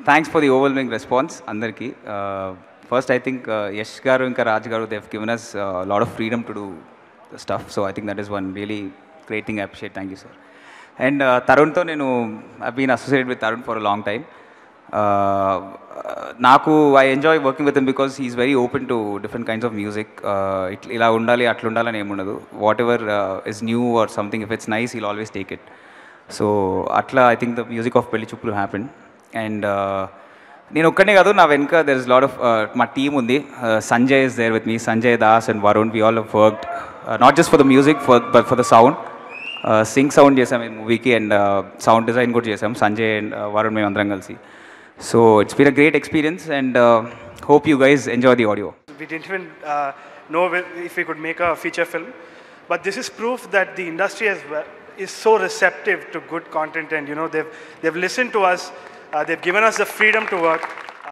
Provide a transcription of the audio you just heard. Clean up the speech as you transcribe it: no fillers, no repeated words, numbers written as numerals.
Thanks for the overwhelming response, Andarki. First, I think Yash garu and Raj garu, they've given us a lot of freedom to do the stuff. So I think that is one really great thing I appreciate. Thank you, sir. And Tharun to I've been associated with Tharun for a long time. I enjoy working with him because he's very open to different kinds of music. Ila undali atla undalani em undadu. Whatever is new or something, if it's nice, he'll always take it. So atla, I think the music of Pelli Choopulu happened. And నేను ఒక్కనే కాదు నా వెనుక there is lot of మా team ఉంది. Sanjay is there with me, Sanjay Das and Varun. We all have worked not just for the music but for the sound. Sync sound చేసాం ఈ మూవీకి అండ్ సౌండ్ డిజైన్ కూడా చేసాం సంజయ్ అండ్ వరుణ్ మేము అందరం కలిసి. So it's been a great experience and hope you guys enjoy the audio. We didn't even know if we could make a feature film, but this is proof that the industry is so receptive to good content, and they've listened to us. They've given us the freedom to work.